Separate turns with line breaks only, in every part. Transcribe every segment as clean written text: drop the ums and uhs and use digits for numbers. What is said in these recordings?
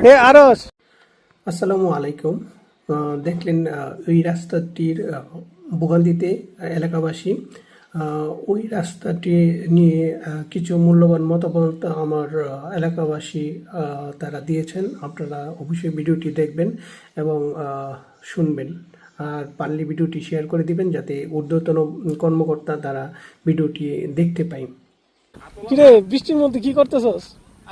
হে আরস। আসসালামু আলাইকুম। দেখলেন এই রাস্তাটির ভোগান্তিতে এলাকাবাসী ওই রাস্তাটি নিয়ে কিছু মূল্যবান মতামত আমার এলাকাবাসী তারা দিয়েছেন। আপনারা অবশ্যই ভিডিওটি দেখবেন এবং শুনবেন, আর পারলে ভিডিওটি শেয়ার করে দিবেন যাতে ঊর্ধ্বতন কর্মকর্তা তারা ভিডিওটি দেখতে পায়। কিরে বৃষ্টির মধ্যে কি করতেছস?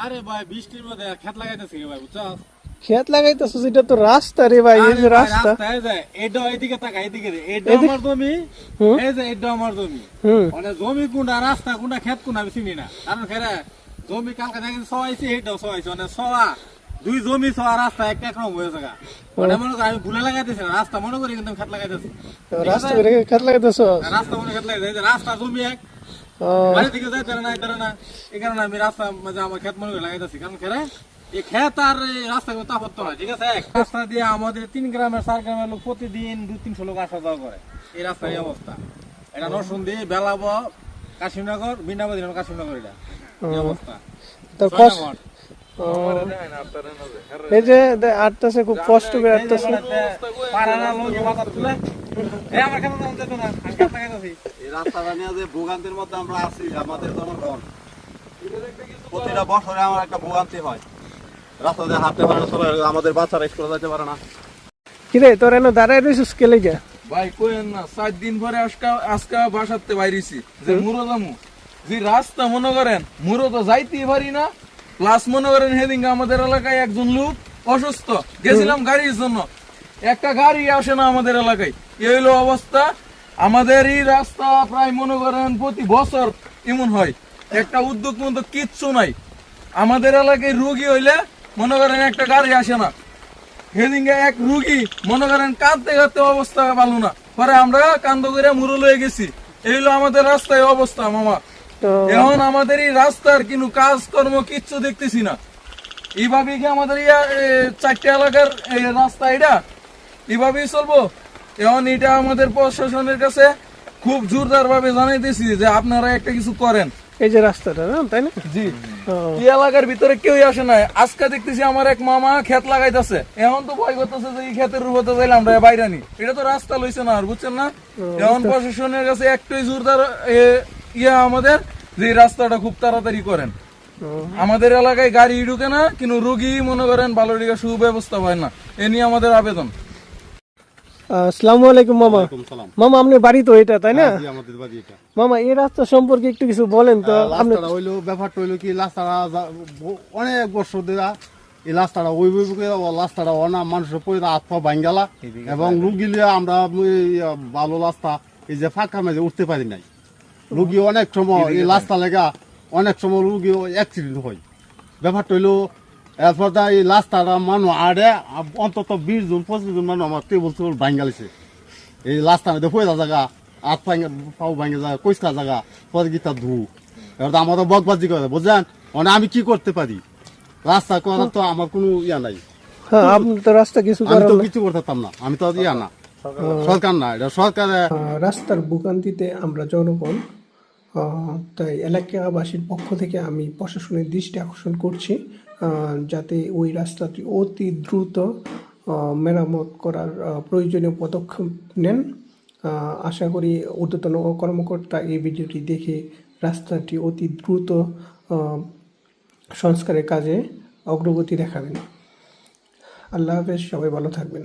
আরে ভাই বৃষ্টির মধ্যে খেত লাগাইতেছি ভাই, বুঝছস?
খেত লাগাইতেছস? এটা তো রাস্তা রে ভাই, এই যে রাস্তা।
এই যে এটা এইদিকে তাকা, এইদিকে এটা আমার জমি, এই যে এটা আমার জমি। মানে জমি কোনটা রাস্তা কোনটা খেত কোনটা আমি চিনি না। কারণ খেরে জমি কালকে দেখি সবাইছে, এইটাও সবাইছে, মানে সবা দুই জমি সবা রাস্তা এক এক রকম হয়েছে গা। মানে মনে করি আমি ভুলে লাগাইতেছি না, রাস্তা মনে করি কিন্তু খেত লাগাইতেছি।
রাস্তা করে খেত লাগাইতেছস?
রাস্তা মনে খেত লাগাইতেছি, রাস্তা জমি এক বাড়ি থেকে যাইতে না এটা না, এই কারণে আমি রাস্তা মাঝে আমার খেত মনে করে লাগাইতেছি। কারণ খেরে এই খেত আর রাস্তা কোনো তাপত্য নয়, ঠিক আছে? রাস্তা দিয়ে আমাদের 3 গ্রামের 4 গ্রামের লোক প্রতিদিন 200-300 লোক আসা যাওয়া করে। এই রাস্তার এই অবস্থা। এটা নরসুন্দি, বেলাব, কাশিমনগর, বিনাবাদী কাশিমনগর, এটা এই অবস্থা।
এই যে আটটাছে, খুব কষ্ট করে আটটাছে।
এই রাস্তাটা নিয়ে যে ভোগান্তির মধ্যে আমরা আছি, আমাদের জনগণ প্রতিটা বছরে আমার একটা ভোগান্তি হয়। রাস্তা দিয়ে হাঁটতে পারে না, আমাদের বাচ্চারা স্কুলে যেতে পারে না।
কিরে তোর এনে দাঁড়ায় রয়েছিস কে লেগে?
ভাই কোয়েন না, 4 দিন পরে আজকে বাসাতে বাইরেছি যে মুরো যামু। যে রাস্তা মনে করেন মুরো তো যাইতেই পারি না। প্লাস মনে করেন হেদিন আমাদের এলাকায় একজন লোক অসুস্থ, গেছিলাম গাড়ির জন্য, একটা গাড়ি আসে না আমাদের এলাকায়। এই হলো অবস্থা। আমাদের এই রাস্তা প্রায় মনে করেন প্রতি বছর এমন হয়, একটা উদ্যোগ মতো কিচ্ছু নাই। আমাদের এলাকায় রুগী হইলে মনে করেন একটা গাড়ি আসে না। সেদিনকে এক রুগী মনে করেন কাঁদতে কাঁদতে অবস্থা ভালো না, পরে আমরা কান্দ করে মুরো লয়ে গেছি। এই হলো আমাদের রাস্তায় অবস্থা মামা। এখন আমাদের এই রাস্তার কিন্তু কাজকর্ম কিচ্ছু দেখতেছি না। এইভাবে কি আমাদের 4টা এলাকার রাস্তা এটা এইভাবেই চলবো? এখন এটা আমাদের প্রশাসনের কাছে খুব জোরদার ভাবে জানাইতেছি যে আপনারা একটা কিছু করেন।
এই যে রাস্তাটা না, তাই না?
জি, এই এলাকার ভিতরে কেউই আসে না। আজকে দেখতেছি আমার এক মামা ক্ষেত লাগাইতেছে, এখন তো ভয় করতেছে যে এই ক্ষেতের রূপতে যাইলে আমরা বাইরে নি। এটা তো রাস্তা লইছে না, আর বুঝছেন না? এখন প্রশাসনের কাছে একটাই জোরদার আমাদের যে রাস্তাটা খুব তাড়াতাড়ি করেন। আমাদের এলাকায় গাড়ি ঢুকে না, কিন্তু রোগী মনে করেন ভালো দিকে সুব্যবস্থা হয় না। এ নিয়ে আমাদের আবেদন।
আসসালামু আলাইকুম মামা। মামা আপনার বাড়ি তো এটা, তাই না?
আমাদের বাড়ি এটা।
মামা এই রাস্তা সম্পর্কে একটু কিছু বলেন তো।
রাস্তাটা হইলো, ব্যাপারটা হইলো কি, রাস্তাটা অনেক বছর ধরে এই রাস্তাটা ওই রাস্তাটা অনা মানুষের পরে হাত পা ভাঙ্গালা, এবং রুগীলে আমরা ভালো রাস্তা এই যে ফাঁকা মেঝে উঠতে পারি নাই। রুগী অনেক সময় এই রাস্তা লেগা অনেক সময় রুগী অ্যাক্সিডেন্ট হয়। ব্যাপারটা হইলো এরপর এই রাস্তাটা মানুষ আড়ে অন্তত 20 জন 25 জন মানুষ আমার টেবল টেবল ভাঙ্গালিছে। এই রাস্তা মধ্যে পয়লা জায়গা, হাত পাও ভাঙ্গে জায়গা, কইসকা জায়গা, পরে গীতা ধু। এবার তো আমাদের বকবাজি করে, বুঝলেন? মানে আমি কি করতে পারি? রাস্তা করার তো আমার কোনো ইয়া নাই।
আপনি তো রাস্তা কিছু
আমি তো কিছু করতে পারতাম না, আমি তো ইয়া না, সরকার না, এটা সরকারের।
রাস্তার ভোগান্তিতে আমরা জনগণ, তাই এলাকাবাসীর পক্ষ থেকে আমি প্রশাসনের দৃষ্টি আকর্ষণ করছি যাতে ওই রাস্তাটি অতি দ্রুত মেরামত করার প্রয়োজনীয় পদক্ষেপ নেন। আশা করি ঊর্ধ্বতন কর্মকর্তা এই ভিডিওটি দেখে রাস্তাটি অতি দ্রুত সংস্কারের কাজে অগ্রগতি দেখাবেন। আল্লাহ হাফেজ, সবাই ভালো থাকবেন।